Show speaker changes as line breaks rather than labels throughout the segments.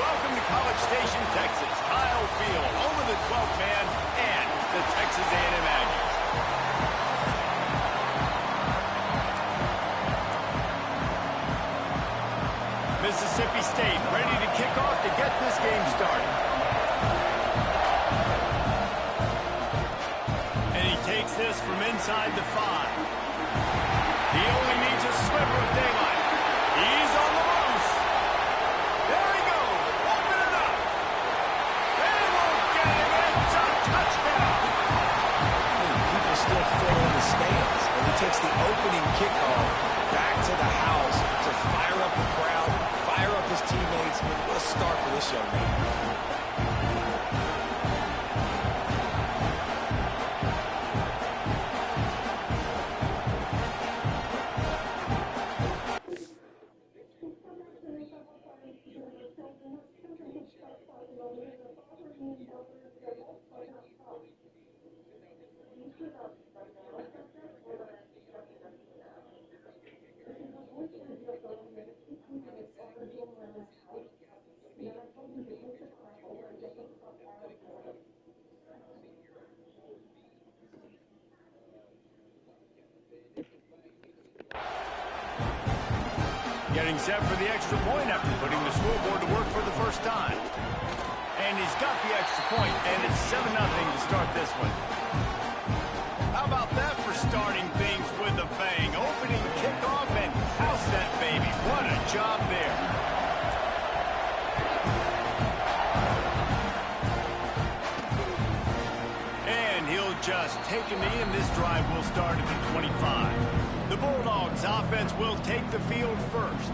welcome to College Station, Texas. Kyle Field, home of the 12th man and the Texas A&M Aggies. Mississippi State ready to kick off to get this game started. And he takes this from inside the 5. He only needs a sliver of daylight. He's on the loose. There he goes. Open it up. They won't get him. It's a touchdown.
People still fill in the stands. And he takes the opening kickoff back to the house to fire up the crowd, fire up his teammates. What a start for this young man.
Getting set for the extra point after putting the scoreboard to work for the first time. And he's got the extra point, and it's 7-0 to start this one. How about that for starting things with a bang? Opening kickoff and house that baby. What a job there. And he'll just take a knee, and this drive will start at the 25. The Bulldogs offense will take the field first.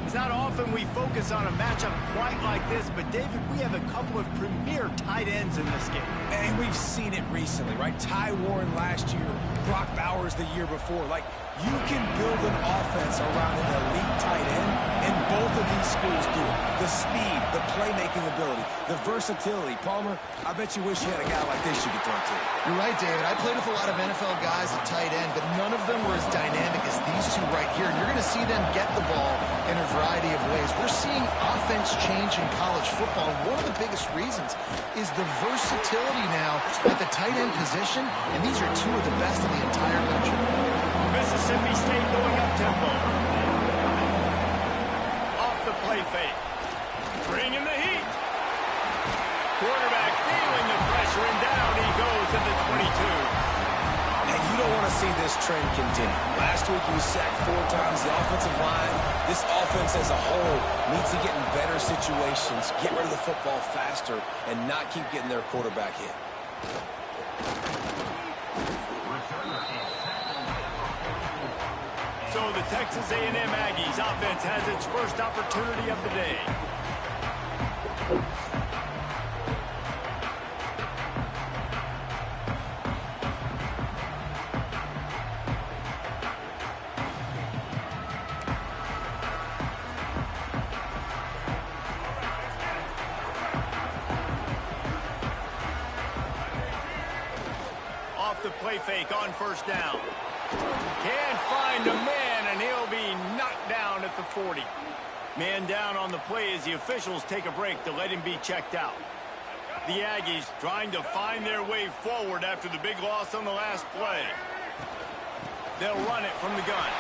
It's not often we focus on a matchup quite like this, but David, we have a couple of premier tight ends in this game.
And we've seen it recently, right? Ty Warren last year, Brock Bowers the year before. Like, you can build an offense around an elite tight end, and both of these schools do it. The speed, the playmaking ability, the versatility. Palmer, I bet you wish you had a guy like this you could throw to.
You're right, David. I played with a lot of NFL guys at tight end, but none of them were as dynamic as these two right here. And you're going to see them get the ball in a variety of ways. We're seeing offense change in college football. And one of the biggest reasons is the versatility now at the tight end position, and these are two of the best in the entire country.
Mississippi State going up tempo. Off the play fake. Bringing the heat. Quarterback feeling the pressure, and down he goes at the 22.
And you don't want to see this trend continue. Last week he was sacked 4 times. The offensive line, this offense as a whole, needs to get in better situations, get rid of the football faster, and not keep getting their quarterback hit.
So the Texas A&M Aggies offense has its first opportunity of the day. Off the play fake on first down. Can't find a man, and he'll be knocked down at the 40. Man down on the play as the officials take a break to let him be checked out. The Aggies trying to find their way forward after the big loss on the last play. They'll run it from the gun.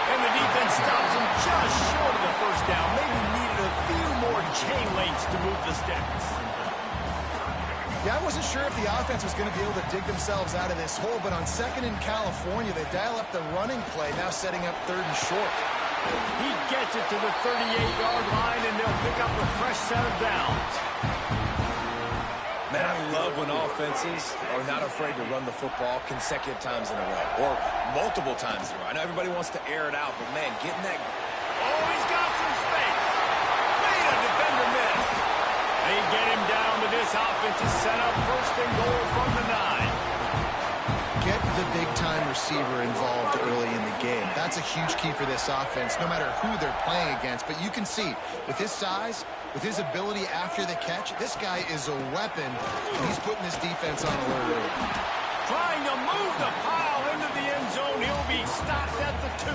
And the defense stops him just short of the first down. Maybe needed a few more chain links to move the sticks.
Yeah, I wasn't sure if the offense was going to be able to dig themselves out of this hole, but on second in California, they dial up the running play, now setting up third and short.
He gets it to the 38-yard line, and they'll pick up a fresh set of downs.
Man, I love when offenses are not afraid to run the football consecutive times in a row, or multiple times in a row. I know everybody wants to air it out, but man, getting that...
Oh, he's got some space. Made a defender miss. They get him down to this offense is set up first and goal from the 9.
Get the big-time receiver involved early in the game. That's a huge key for this offense, no matter who they're playing against. But you can see, with his size, with his ability after the catch, this guy is a weapon, and he's putting this defense on alert early.
Trying to move the pile into the end zone. He'll be stopped at the 2.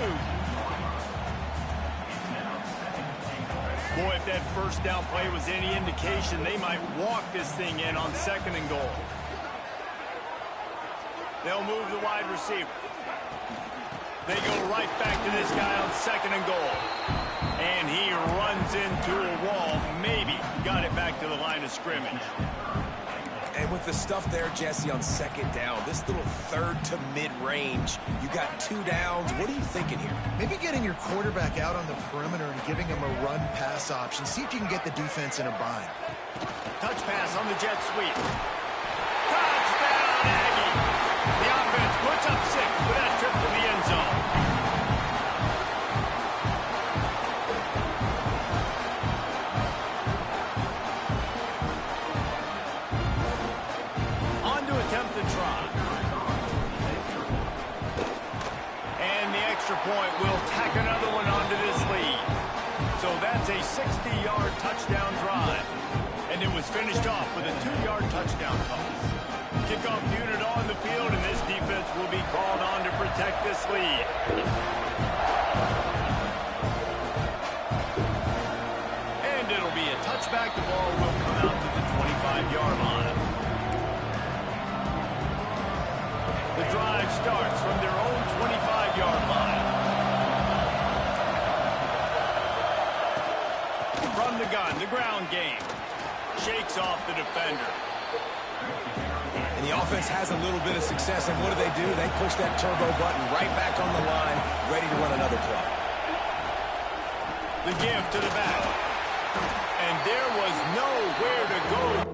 Boy, if that first down play was any indication, they might walk this thing in on 2nd and goal. They'll move the wide receiver. They go right back to this guy on 2nd and goal. And he runs into a wall. Maybe got it back to the line of scrimmage.
And with the stuff there, Jesse, on 2nd down, this little 3rd to mid-range, you got 2 downs. What are you thinking here?
Maybe getting your quarterback out on the perimeter and giving him a run-pass option. See if you can get the defense in a bind.
Touch pass on the jet sweep. Touchdown, Aggie! The offense puts up 6 with that trip to the end zone. Point will tack another one onto this lead. So that's a 60-yard touchdown drive. And it was finished off with a 2-yard touchdown toss. Kickoff unit on the field, and this defense will be called on to protect this lead. And it'll be a touchback. The ball will come out to the 25-yard line. The drive starts from their own 25-yard line. From the gun, the ground game. Shakes off the defender.
And the offense has a little bit of success, and what do? They push that turbo button right back on the line, ready to run another play.
The give to the back. And there was nowhere to go.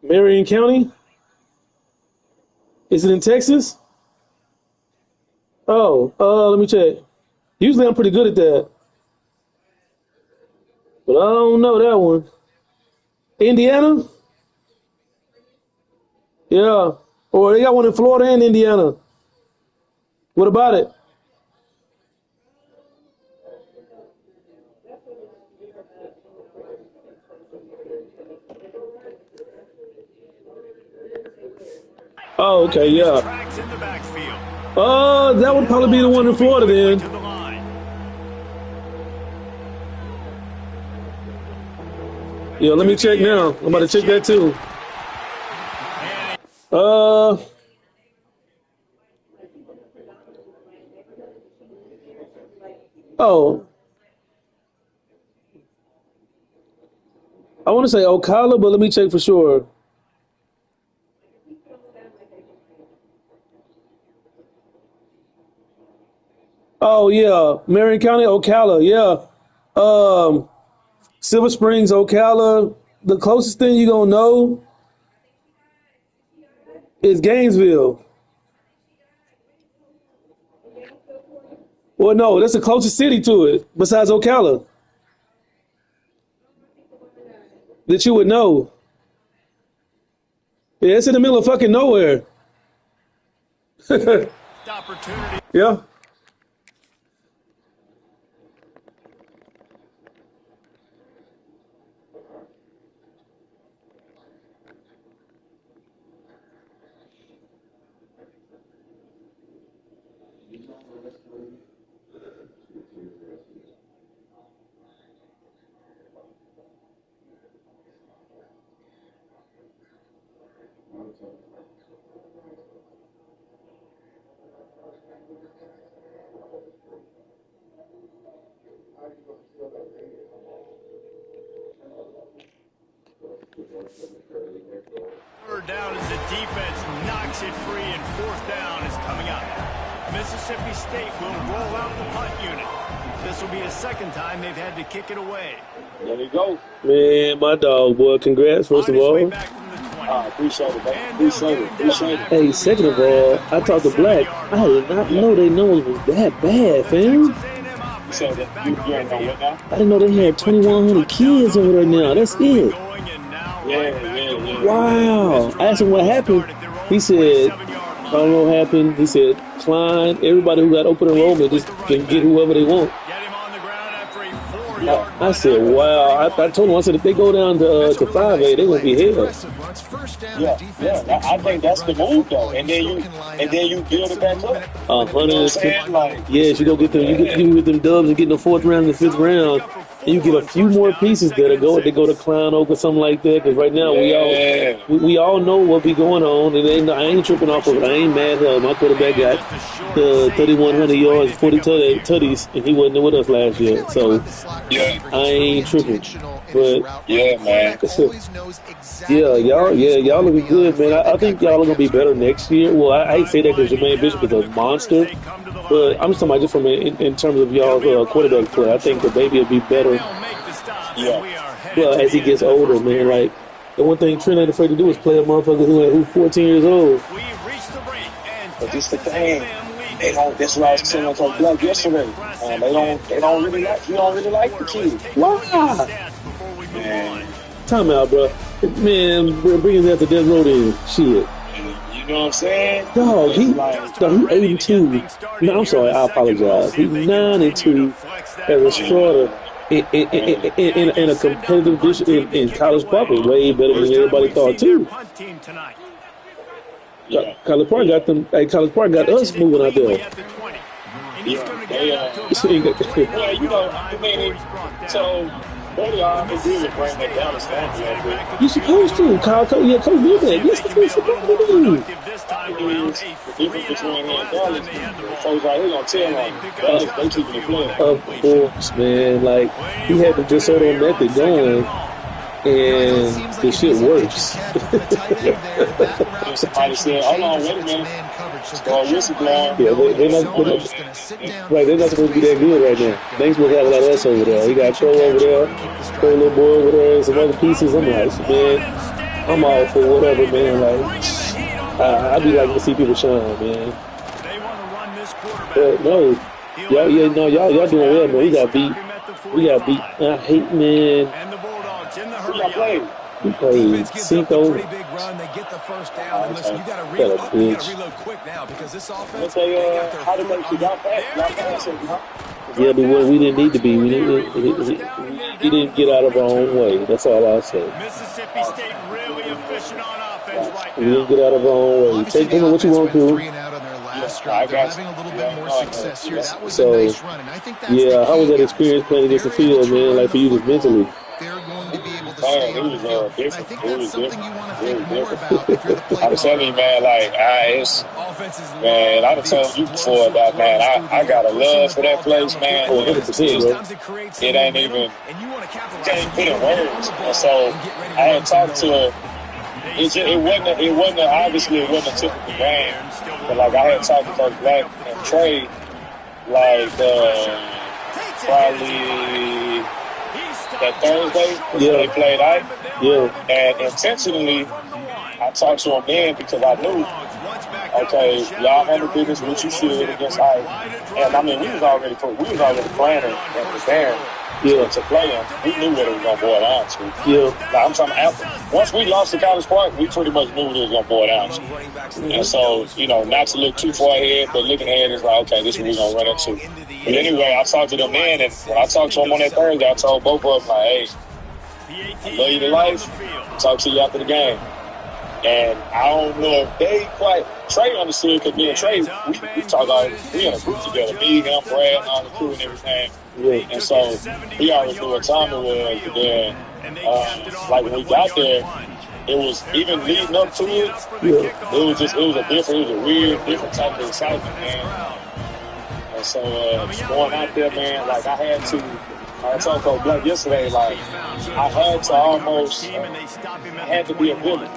Marion County? Is it in Texas? Oh, let me check. Usually I'm pretty good at that. But I don't know that one. Indiana? Yeah. Or they got one in Florida and Indiana. What about it? Oh, okay, yeah. That would probably be the one in Florida then. Yeah, let me check now. I'm about to check that too. Oh. I want to say Ocala, but let me check for sure. Oh, yeah. Marion County, Ocala, yeah. Silver Springs, Ocala. The closest thing you're going to know is Gainesville. Well, no, that's the closest city to it besides Ocala that you would know. Yeah, it's in the middle of fucking nowhere.
Opportunity.
Yeah.
Third down as the defense knocks it free, and 4th down is coming up. Mississippi State will roll out the punt unit. This will be the second time they've had to kick it away.
There we go.
Man, my dog, boy. Congrats, first of all.
Appreciate it, man. Appreciate it.
Hey, second of all, I talked to Black. I did not know they nose was that bad, fam.
You said that you ain't know what now?
I didn't know they had 2,100 kids over there now. That's it.
Yeah.
Wow. I asked him what happened. He said, I don't know what happened. He said, Klein, everybody who got open enrollment just can get whoever they want. I said, wow. I told him, I said, if they go down to 5A, they're going to be hell.
Yeah. I think that's the move, though. And then you build it back up.
100. Yes, you go get them. You get them dubs and get in the 4th round and the 5th round. And you get a few more pieces that go to Clown Oak or something like that. Because right now we all know what be going on, and I ain't tripping off of it. I ain't mad. My quarterback got 3,100 yards, 40 tutties, and he wasn't with us last year. So I ain't tripping. But
yeah, man.
y'all looking good, man. I think y'all are gonna be better next year. Well, I hate to say that because Jermaine Bishop is a monster. But I'm just talking about just from in terms of y'all's quarterback play. I think the baby will be better.
Yeah.
Well, as he gets older, man. Like the one thing Trent ain't afraid to do is play a motherfucker who's 14 years old.
But this the thing. That's what I was saying to Black yesterday. They don't really like. You don't really like the kid.
Why?
Man.
Time out, bro. Man, we're bringing that to Death Row then. Shit.
You know what I'm saying?
Dog, he 8-2. No, I'm sorry, I apologize. He's 9-2 as a starter in a competitive division in College Park was way better than everybody thought too.
Yeah.
College Park got them. Hey, College Park got us moving out there.
Well, you know, I mean, so they really bring that down to stand.
You're supposed to. Coach did that. Yes, you're supposed to do.
The difference between him and Dallas, folks out here gonna tell him Dallas, they keeping it playing.
Of course, man. Like he had the DeSoto method going, and the shit works.
Somebody said, "Hold on, wait a minute." Start whistleblowing.
Yeah, they're not supposed to be that good right now. They ain't supposed to have a lot of us over there. You got Crow over there, Crow little boy over there, and some other pieces. I'm like, man, I'm all for whatever, man. Like, I be liking to see people shine, man. But no, y'all doing well, man. We got beat. I hate, man.
Who y'all played?
We played Cinco.
Pretty big run. They get the first down. And listen, you got to reload quick now because this offense.
How did they got back?
Yeah, but we didn't need to be. We didn't get out of our own way. That's all I'll say.
Mississippi State really efficient on offense right
now. We didn't get out of our own way. Take them what you want to. So, yeah, how was that experience playing against the field, man? Like for you, just mentally.
It was different. It was different. I'm telling you, man, like, man, I've told you before about, man, I got a love for that place, man.
100%, bro.
It ain't even, can't put in words. And so I had talked to, it wasn't obviously it wasn't a typical game, but like I had talked to Coach Black and Trey, like, probably that Thursday, they played out.
Yeah.
And intentionally, I talked to him then because I knew, okay, y'all handle business what you should against Ike. And I mean, we was already planning and preparing to play him. We knew what it was gonna boil down to.
Yeah.
Now, I'm talking after. Once we lost to College Park, we pretty much knew what it was gonna boil down to. And so, you know, not to look too far ahead, but looking ahead is like, okay, this is what we're gonna run into. But anyway, I talked to them then, and when I talked to them on that Thursday, I told both of them, like, hey, I love you to life. Talk to you after the game. And I don't know if they quite, Trey understood, because me and Trey, we talk all, we in a group together, me, him, Brad, and all the crew and everything. Yeah. And so he already knew what time it was. But then, like when we got there, it was even leading up to it. Yeah. It was a weird, different type of excitement, man. And so going out there, man, like I told Coach Black yesterday, like I had to be a villain.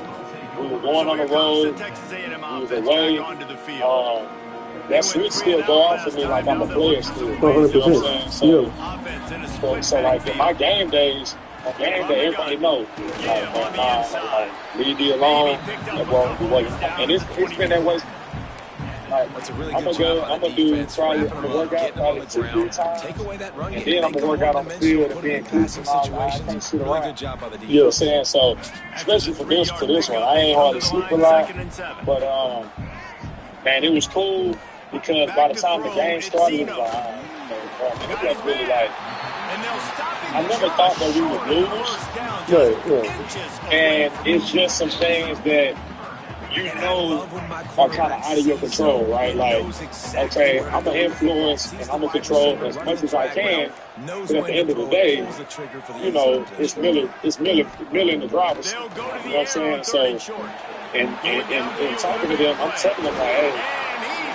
We were going on the road. We was away. that switch still go off for me like I'm a player still.
100%.
You know what I'm saying?
Yeah.
So like in my game days, on game day, everybody knows. Like, leave me alone. And it's been that way. Like,
That's a really
I'm
good
gonna
job by the
do
defense,
probably
wrapping
I'm
them
gonna
up,
work out
getting them on
probably
the
2-3
ground.
times.
Take away that run
And
game,
then I'm
make
gonna
them
work out on the field and
one-dimensional,
being
put them in passing
crucial and all that. I
situations.
can't sit
Really
around.
good job by the defense.
You know what I'm saying? So especially for this one, I ain't hardly sleep a lot. But man, it was cool because by the time the game started, it was like, it was really like, I never thought that we would lose.
Right.
And it's just some things that you know are kind of out of your control, right? Like, okay, I'm gonna influence and I'm gonna control as much as I can, but at the end of the day, you know, it's Miller in the driver's seat. You know what I'm saying? So, and talking to them, I'm telling them like, hey,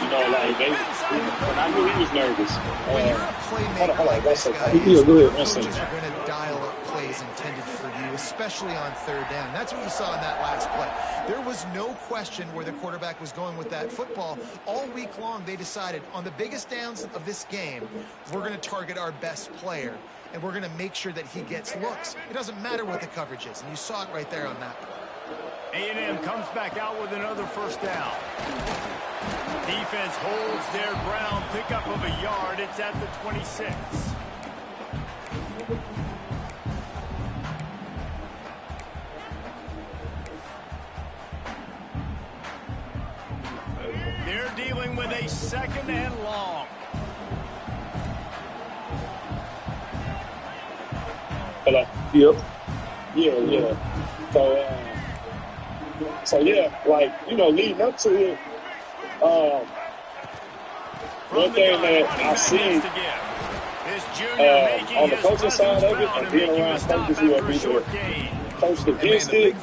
you know, like when I knew he was nervous.
When you're a playmaker like this guy,
Yeah, go ahead.
coaches are going to dial up plays intended for you, especially on third down. That's what you saw in that last play. There was no question where the quarterback was going with that football. All week long, they decided on the biggest downs of this game, we're going to target our best player, and we're going to make sure that he gets looks. It doesn't matter what the coverage is, and you saw it right there on that play.
A&M comes back out with another first down. Defense holds their ground, pickup of a yard. It's at the 26. They're dealing with a second and long.
Hello.
Yep.
Yeah. So yeah, like, you know, leading up to it, one thing that I see on the coaching side of it and being around coaches who are either coached against it,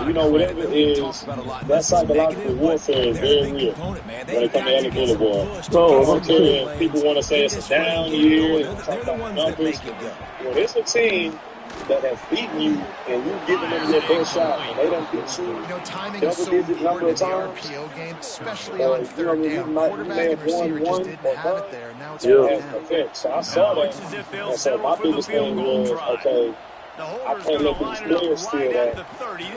you know, whatever it is, that psychological warfare is very real when it comes to Ellie Boulevard. I don't care if people want to say it's a down year and talk about numbers. Well, it's a team that has beaten you and you giving them your best shot and they don't beat you.
You know, timing is so important in the RPO game, especially on third down. Quarterback and receiver just didn't have it there. Now it's
effect. So I saw that. And so my biggest thing was, okay, I can't let these players steal that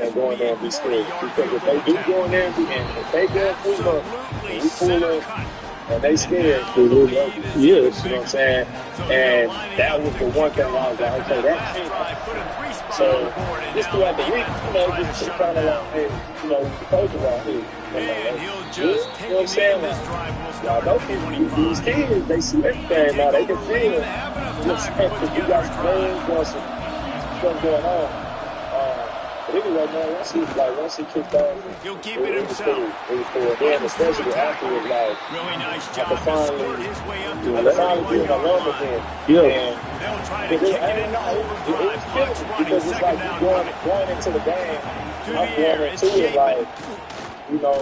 and go in there and be scared. Because if they do go in there and if they go and pull up and we pull up and they scared, yes, you know what I'm saying? And that was the one thing I was like, okay, that can't happen. So just throughout the week, you know, just kind of like, hey, you know, the coach around here. You know what I'm saying? Y'all know these kids, they see everything now. They can feel if you got some names or some stuff going on. But anyway, man, once he kicked off,
he'll keep it himself.
It was cool. Then especially afterwards, like,
Really nice
I
job
could
to
finally
skirt his way up to
be in my love again. And
they'll try to kick it into overdrive.
it was killing because it's like going into the game, I'm going into it like, you know,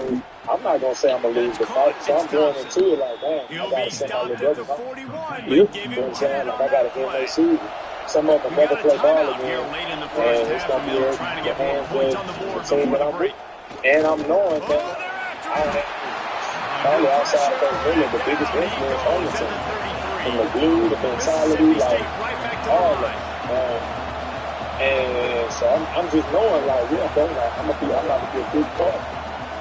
I'm not going to say I'm going to lose the fight, so I'm going into it like, man, I got to send my little brother home. You know what I'm saying? Like, I got to end their season. Some of them never play ball again, and it's going to be the hands of the team that I'm with. And I'm knowing that on the outside coach Miller, the biggest influence on the team. From the glue, the mentality, like, all of it. And so I'm just knowing, like, I'm about to be a big part.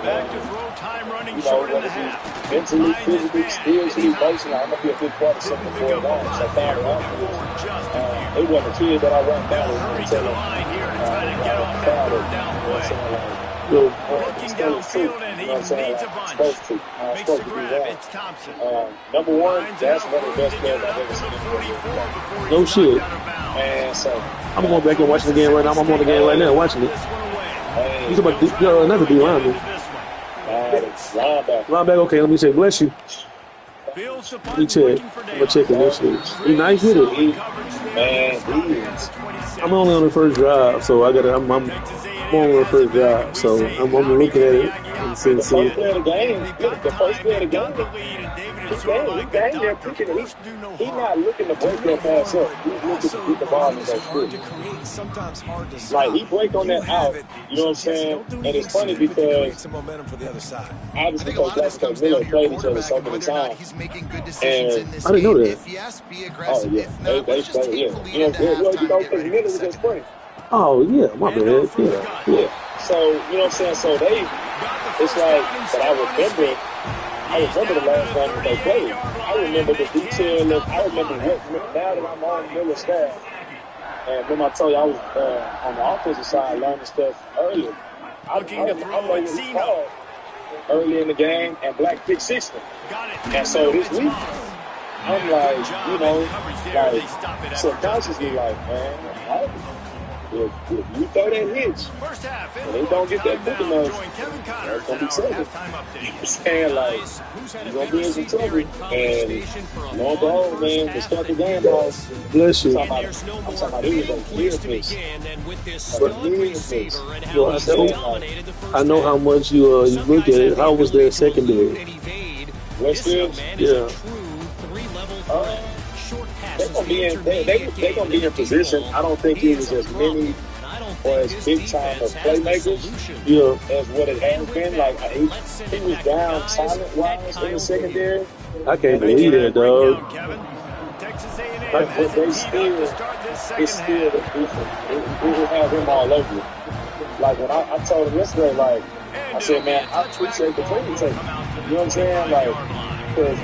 Back to throw time running
You know,
short in
whether
the half.
it's mentally, physically, spiritually, emotionally, I'm going to be a big part of something going on. So finally afterwards, it wasn't a kid that I went down with until I'm proud of. You know what I'm saying? Like,
Looking downfield, and he needs a bunch. Makes the grab. It's Thompson.
Number one, that's one of the best players I've ever seen.
No shit.
And so
I'm going back and watching the game right now. I'm on the game right now watching it. He's about another D lineman. Linebacker. Okay, let me say, bless you. Let me check. I'm going to check this shit. He nice with it.
Man, he is.
I'm only on the first drive, so I'm on the first drive, so I'm looking at it and seeing.
The first play of the game. He dang there picking it. He's not looking to break that pass up. He's looking to get the ball and go through. Like, he break on that out, you know what I'm saying? And it's funny because obviously Coach Jackson and Miller played each other so many times. And
I didn't know that.
Oh, yeah. They played, yeah. You know, because Miller was in spring.
Oh, yeah, my bad. Yeah.
So, you know what I'm saying? So it's like, but I remember the last game that they played. I remember the detail I remember now that I'm on Miller's staff. And remember I told you I was on the offensive side learning stuff earlier. I know what he called early in the game and Black pick 60. And so this week, I'm like, you know, like subconsciously like, man, if you throw that hitch and they don't get that quick enough, that's going to be trouble. You know what I'm saying? Like, you're going to be in some trouble. And lo and behold, man, to start the game off,
bless you.
I'm talking about it was a
I know how much you look at it. How was their secondary?
Westfield?
Yeah.
They're gonna be in position. I don't think it was as many or as big time of playmakers as what it has been. Like he was down talent wise in the secondary.
I can't believe that, dog.
But they still, it's still decent. It will have him all over you. Like when I told him yesterday, like I said, man, I appreciate the training tape. You know what I'm saying? Like, because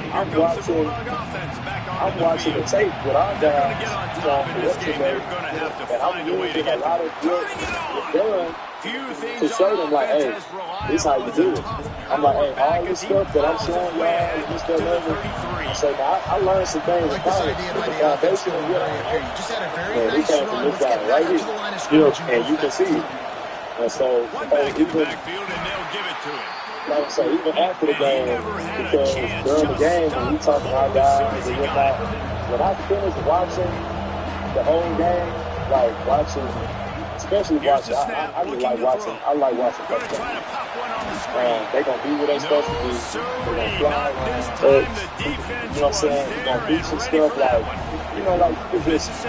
I'm watching the tape with our guys, you know, for yesterday, and I'm using a lot of good done to show them, like, hey, this is how you do it. I'm like, hey, all this stuff that I'm showing y'all, this stuff, I say, now, I learned some things in college. The foundation of what I know, and we came from this guy right here, and you can see it. And so, like I say, even after the game, because during the game, when we talk to our guys and whatnot, when I finished watching the whole game, like watching, especially watching, I really like watching, I like watching touchdowns. They're going to be where they're supposed to be. They're going to fly around. You know what I'm saying? They're going to do some stuff like, you know, like,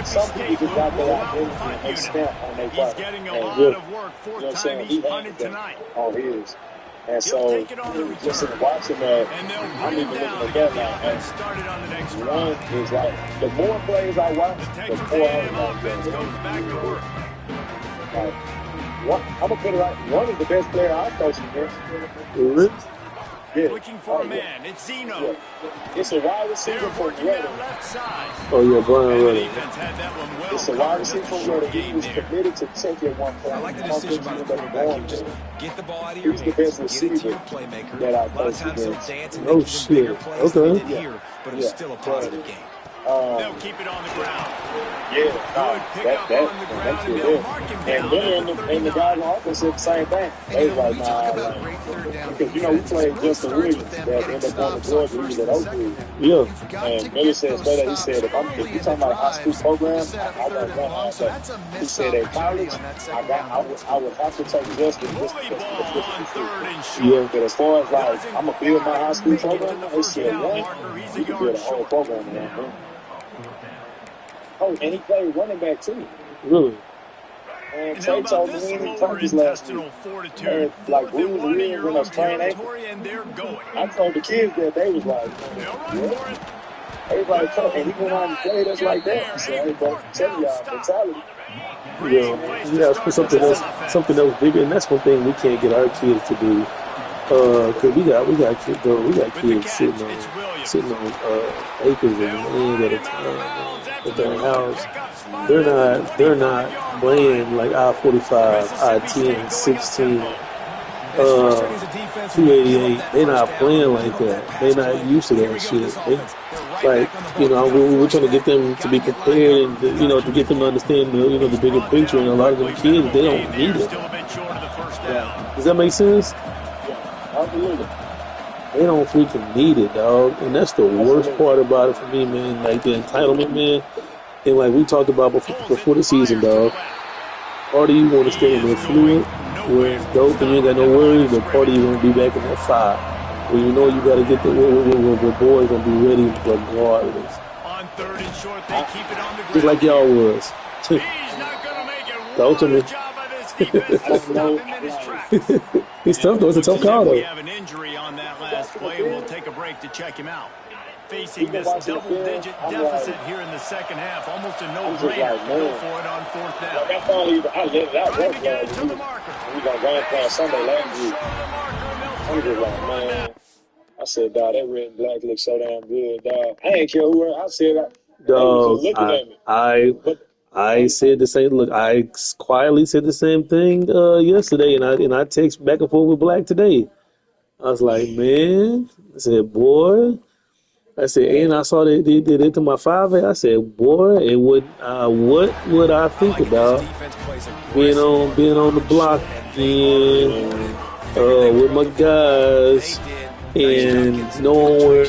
some people just got their identity and they stamp on their body. And, you know what I'm saying? He has that on his. And so, just in watching that, I'm even looking at that now. And one is like, the more plays I watch, the more I like that. Like, I'm going to put it right. One is the best player I've coached against. Yeah.
Looking for a man. It's Zeno.
Yeah. It's a wide receiver from Redding.
Oh, yeah, Brian Redding.
It's a wide receiver from Redding. He was committed to take it one point.
I like the decision by the quarterback. Just get the ball out of your hands.
He's the best receiver that I've coached against.
Oh, shit. Okay.
Here, but it's still a positive game.
They'll keep it on the ground.
Yeah, that's it. And then and the guys on offense said the same thing. They was like, nah, because you know we played Justin Williams that ended up going to Georgia. He was at Oakwood.
Yeah.
And Miller said straight up, he said, if you're talking about a high school program, I don't know. He said at college, I would have to take Justin just because.
Yeah.
But as far as like, I'm gonna build my high school program, they said, one, you can build a whole program around him. Oh, and he played running back too.
Really?
And Trey told me he didn't practice last week. And like we was in a sprained ankle. I told the kids that they was like, yeah. Everybody told, and he went on and played us like that. So everybody tell y'all mentality.
Yeah, something else bigger, and that's one thing we can't get our kids to do. Cause we got kids sitting on acres of land at a time at their house. They're not playing like I-45, I-10, 16, 288. They're not playing like that. They're not used to that shit. We're trying to get them to be prepared and to get them to understand the bigger picture. And a lot of them kids, they don't need it. Does that make sense? They don't freaking need it, dog. And that's the worst part about it for me, man. Like the entitlement, man. And like we talked about before the season, dog. Part of you want to stay in that fluid where it's dope and you ain't got no worries, but part of you want to be back in that 5. Well, you know you got to get the boys gonna be ready regardless.
On third and short, they keep it on the ground.
Just like y'all was.
He's not gonna make it.
Talk to me.
Job by this defense to stop him in his tracks.
He's tough though. It's a tough call
We
though.
have an injury on that last play. We'll take a break to check him out. Facing this double-digit deficit here in the second half, almost a no-brainer to go for it on fourth down.
I let it out.
Trying to get it to the marker.
We got game plan Sunday last week. I'm just like, man. I said, dog, that red and black looks so damn good, dog. I ain't care who I said that.
Dog, I said the same. Look, I quietly said the same thing yesterday, and I text back and forth with Black today. I was like, man, I said, boy. I said, and I saw they did it to my 5A. I said, boy, it would. What would I think about being on the block and with my guys and knowing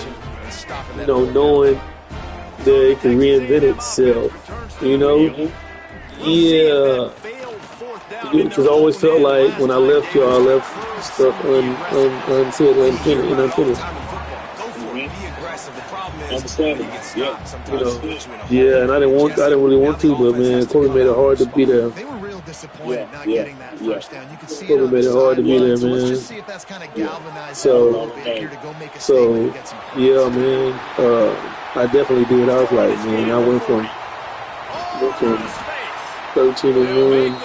that it can reinvent itself, Yeah, because I always felt like when I left y'all, I left stuff unsaid and unfinished.
Understandable.
Yeah, and I didn't really want to, but man, Corey made it hard to be there.
They were real disappointed not getting that first down. You could see
Corey made it hard to be there,
so let's
man.
just see if that's kind of galvanized a little bit here to go make a statement and get some points.
Yeah, man, I definitely did. I was like, man, I went from 13-1,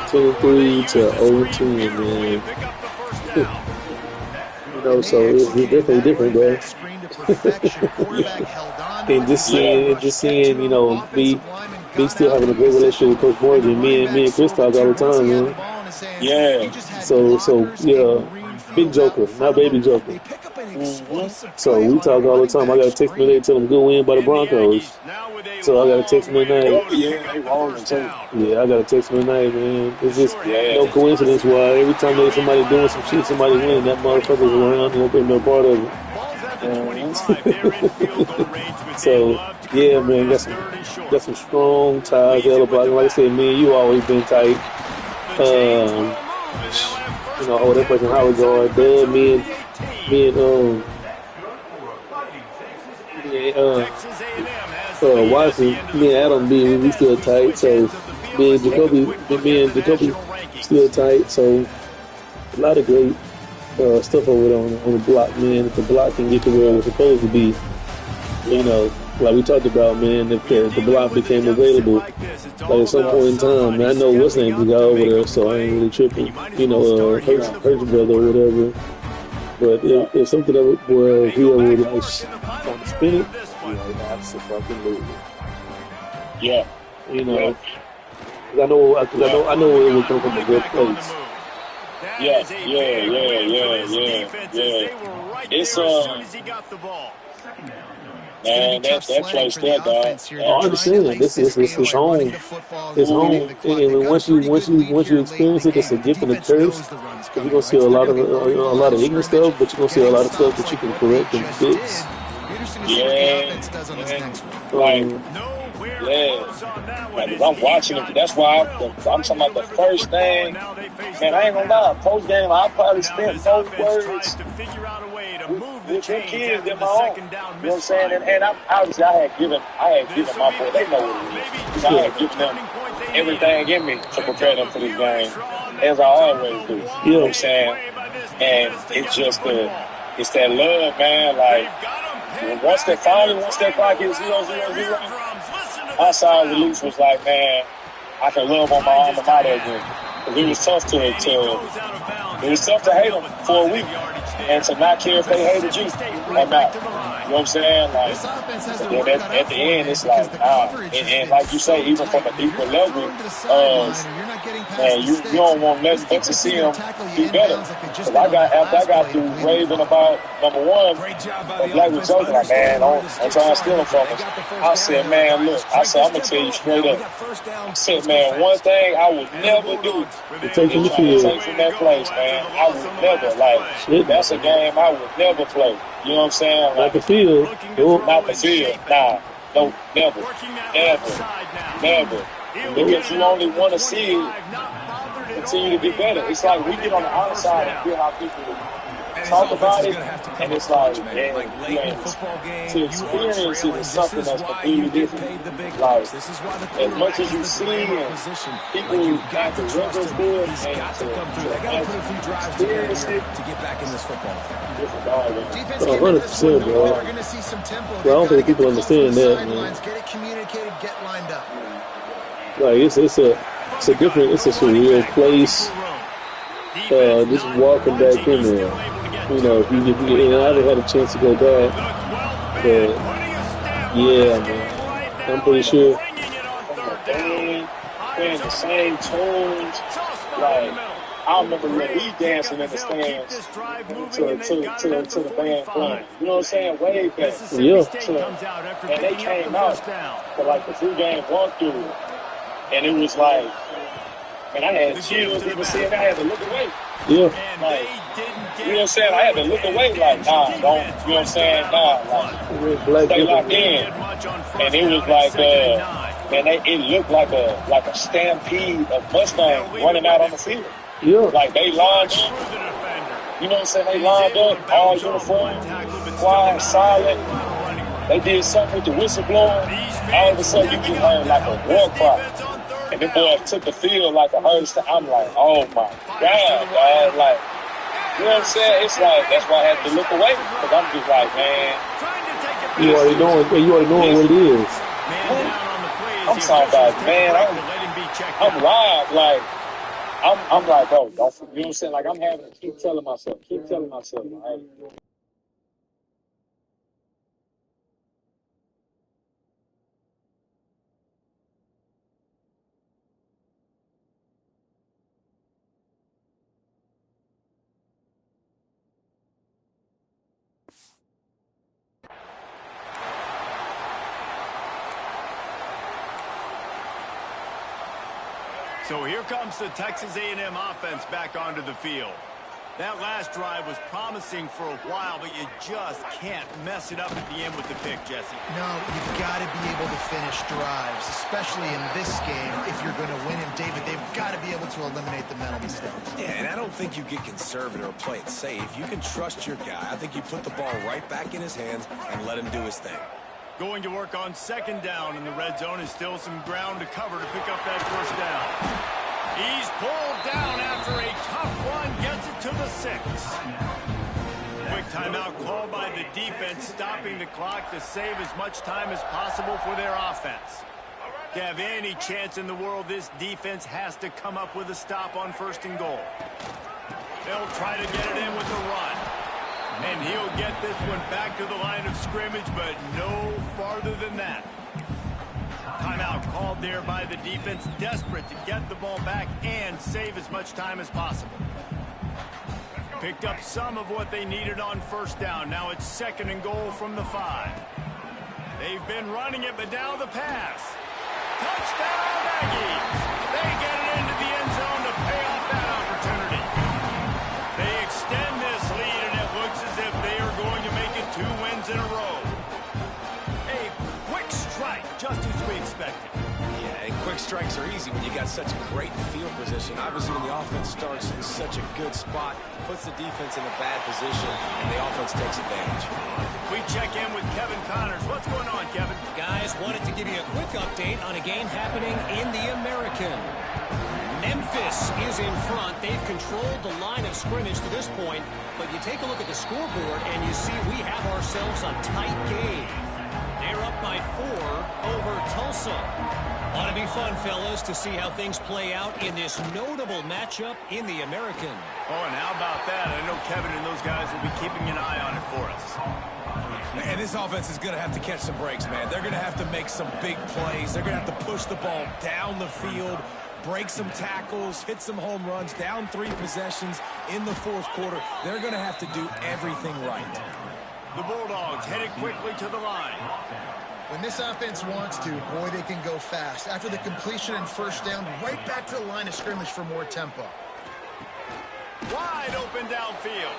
10-3 to 0-10, man. So it was definitely different, bro. And just seeing, me still having a great relationship with Coach Morgan. Me and Chris talk all the time, man.
Yeah.
So yeah, big joker, not baby joker.
Mm-hmm.
So we talk all the time. I got to text him today, tell him good win by the Broncos. So I got to text him tonight. Yeah, I got to text him tonight, man. It's just no coincidence why every time there's somebody doing some shit, somebody winning, that motherfucker's around and open no part of it. So yeah, man, got some strong ties. Like I said, me and you always been tight. That person Howard guard, Dub, me and Watson, me and Adam, we still tight. So me and Jacoby still tight. So a lot of great stuff over there on the block, man. If the block can get to where it was supposed to be, like we talked about, man, if the block became available, like at some point in time, man, I know what's name just got over there, so I ain't really tripping, Hurts brother or whatever. But if something where he ever would like trying to spin it, absolutely.
Yeah.
Because I know it would come from a good place.
Yeah. It's man, that place there, dog.
I understand. This is home. It's home. And once you experience it, it's a gift and a curse. Because you're gonna see a lot of ignorant stuff, but you're gonna see a lot of stuff that you can correct and fix.
Like, I'm watching it. That's why I'm talking about the first thing. Man, I ain't gonna lie. Post game, I probably spent more words with them kids than my own. You know what I'm saying? And obviously I had given my boy. They know what it is. I had given them everything in me to prepare them for this game, as I always do. You know what I'm saying? And it's just it's that love, man. Like once that clock is 0-0-0. My side release was like, man, I can love on my alma mater again. It was tough to hate them for a week and to not care if they hated you or not. You know what I'm saying? Like, at the end, it's like, and like you say, even from a deeper level, man, you don't want nothing but to see them do better. Because after I got through raving about number one, Black was joking like, man, don't try to steal them from us. I said, man, look, I'm going to tell you straight up. I said, man, one thing I would never do is take from that place, man. I would never, that's a game I would never play. You know what I'm saying?
Not the field.
Not the field. Nah. No, never. Because you only want to see it continue to get better. It's like we get on the outside and feel how people talk about it, and it's like, man, to experience it is something that's completely different. Like, as much as you see and people got the records good, and to experience it,
to get back in this football.
Defense
100%, bro.
We're going to see some tempo.
Well, I don't think people understand that, man.
Get it communicated, get lined up.
Like it's a different, it's a surreal place. Just walking back in there. You know, if you and I haven't had a chance to go back, but yeah, man, I'm pretty sure.
Playing the same tunes, like I remember when we dancing in the stands to the band playing. You know what I'm saying? Way back.
Yeah.
And they came out for like the pregame walkthrough, and it was like, and I had chills even seeing. I had to look away.
Yeah.
Like, you know what I'm saying? I had to look away like, nah, don't, you know what I'm saying? Nah, like, stay locked in. And it was like, man, it looked like a stampede of Mustangs running out on the field.
Yeah.
Like, they lined up, you know what I'm saying? They lined up, all uniform, quiet, silent. They did something with the whistle blowing. All of a sudden, you can hear like a war cry. And the boy took the field like a hearse. I'm like, oh my God, dog. Like, you know what I'm saying? It's like, that's why I had to look away. Because I'm just like, man.
You already knowing what it is.
I'm talking about, man, I'm live. Like, I'm like, bro, don't, you know what I'm saying? Like, I'm having to keep telling myself, like,
So here comes the Texas A&M offense back onto the field. That last drive was promising for a while, but you just can't mess it up at the end with the pick, Jesse.
No, you've got to be able to finish drives, especially in this game. If you're going to win, and David, they've got to be able to eliminate the mental mistakes.
Yeah, and I don't think you get conservative or play it safe. You can trust your guy. I think you put the ball right back in his hands and let him do his thing.
Going to work on second down in the red zone is still some ground to cover to pick up that first down. He's pulled down after a tough run, gets it to the 6. Quick timeout called by the defense, stopping the clock to save as much time as possible for their offense. To have any chance in the world, this defense has to come up with a stop on first and goal. They'll try to get it in with the run. And he'll get this one back to the line of scrimmage, but no farther than that. Timeout called there by the defense, desperate to get the ball back and save as much time as possible. Picked up some of what they needed on first down. Now it's second and goal from the 5. They've been running it, but now the pass. Touchdown, Aggies! They get it into the end zone to pay off that opportunity. They extend this lead, and it looks as if they are going to make it 2 wins in a row. A quick strike, just as we expected.
Yeah, and quick strikes are easy when you got such great field position. Obviously, when the offense starts in such a good spot, puts the defense in a bad position, and the offense takes advantage.
We check in with Kevin Connors. What's going on, Kevin?
Guys, wanted to give you a quick update on a game happening in the American. Memphis is in front. They've controlled the line of scrimmage to this point, but you take a look at the scoreboard and you see we have ourselves a tight game. They're up by 4 over Tulsa. Ought to be fun, fellas, to see how things play out in this notable matchup in the American.
Oh, and how about that? I know Kevin and those guys will be keeping an eye on it for us.
And this offense is going to have to catch some breaks, man. They're going to have to make some big plays. They're going to have to push the ball down the field, break some tackles, hit some home runs, down 3 possessions in the fourth quarter. They're going to have to do everything right.
The Bulldogs headed quickly to the line.
When this offense wants to, boy, they can go fast. After the completion and first down, right back to the line of scrimmage for more tempo.
Wide open downfield.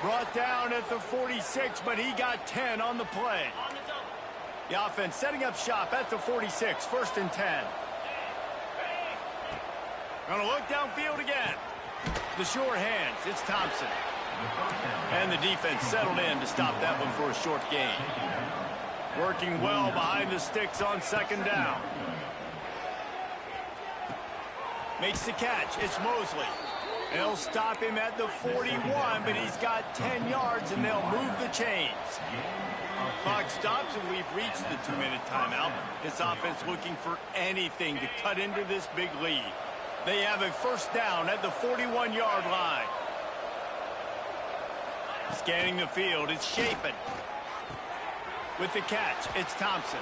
Brought down at the 46, but he got 10 on the play. The offense setting up shop at the 46, 1st and 10. Gonna look downfield again. The sure hands, it's Thompson. And the defense settled in to stop that one for a short gain. Working well behind the sticks on second down. Makes the catch, it's Mosley. They'll stop him at the 41, but he's got 10 yards, and they'll move the chains. Clock stops, and we've reached the 2-minute timeout. This offense looking for anything to cut into this big lead. They have a first down at the 41-yard line. Scanning the field, it's Shapen. With the catch, it's Thompson.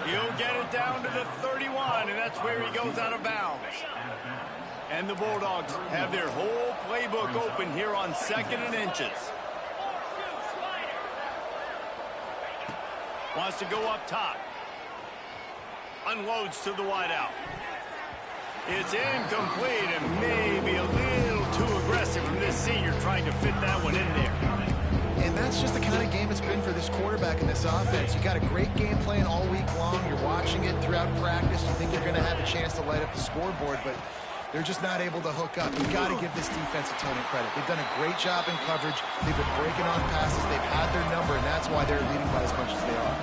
He'll get it down to the 31, and that's where he goes out of bounds. And the Bulldogs have their whole playbook open here on 2nd and inches. Wants to go up top. Unloads to the wideout. It's incomplete and maybe a little too aggressive from this senior trying to fit that one in there.
And that's just the kind of game it's been for this quarterback in this offense. You got a great game plan all week long. You're watching it throughout practice. You think you're going to have a chance to light up the scoreboard, but they're just not able to hook up. You've got to give this defense a ton of credit. They've done a great job in coverage. They've been breaking on passes. They've had their number, and that's why they're leading by as much as they are.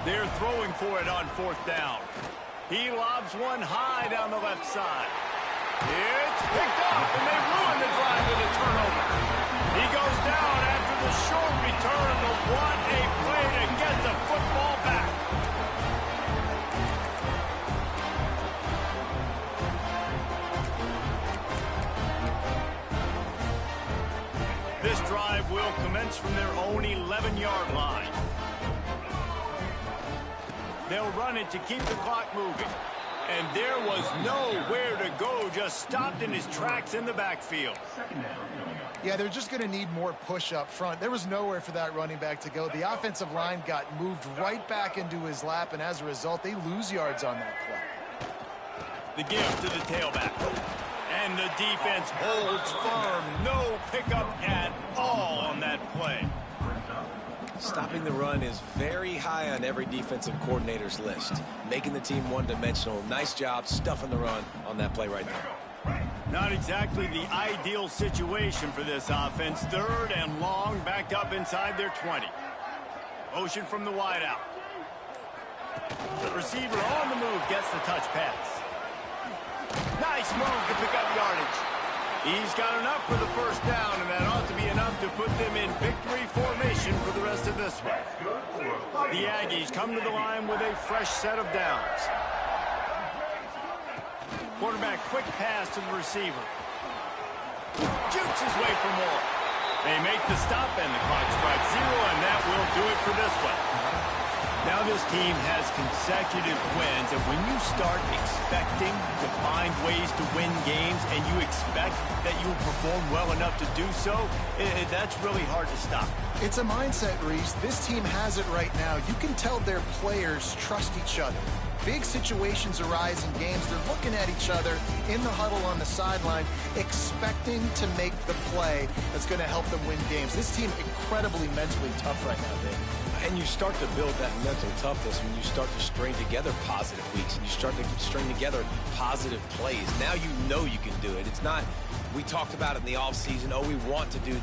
They're throwing for it on 4th down. He lobs one high down the left side. It's picked off, and they ruin the drive with a turnover. He goes down after the short return, but what a play to get the football back. This drive will commence from their own 11-yard line. They'll run it to keep the clock moving. And there was nowhere to go, just stopped in his tracks in the backfield.
Yeah, they're just going to need more push up front. There was nowhere for that running back to go. The offensive line got moved right back into his lap, and as a result, they lose yards on that play.
The give to the tailback. And the defense holds firm. No pickup at all on that play.
Stopping the run is very high on every defensive coordinator's list. Making the team one-dimensional. Nice job stuffing the run on that play right there.
Not exactly the ideal situation for this offense. 3rd and long, backed up inside their 20. Motion from the wideout. The receiver on the move gets the touch pass. Nice move to pick up yardage. He's got enough for the first down, and that ought to be enough to put them in victory formation for the rest of this one. The Aggies come to the line with a fresh set of downs. Quarterback quick pass to the receiver. Jukes his way for more. They make the stop, and the clock strikes 0, and that will do it for this one. Now this team has consecutive wins, and when you start expecting to find ways to win games and you expect that you will perform well enough to do so, that's really hard to stop.
It's a mindset, Reese. This team has it right now. You can tell their players trust each other. Big situations arise in games. They're looking at each other in the huddle on the sideline, expecting to make the play that's going to help them win games. This team incredibly mentally tough right now, Dave.
And you start to build that mental toughness when you start to string together positive weeks and you start to string together positive plays. Now you know you can do it. It's not, we talked about it in the offseason, oh, we want to do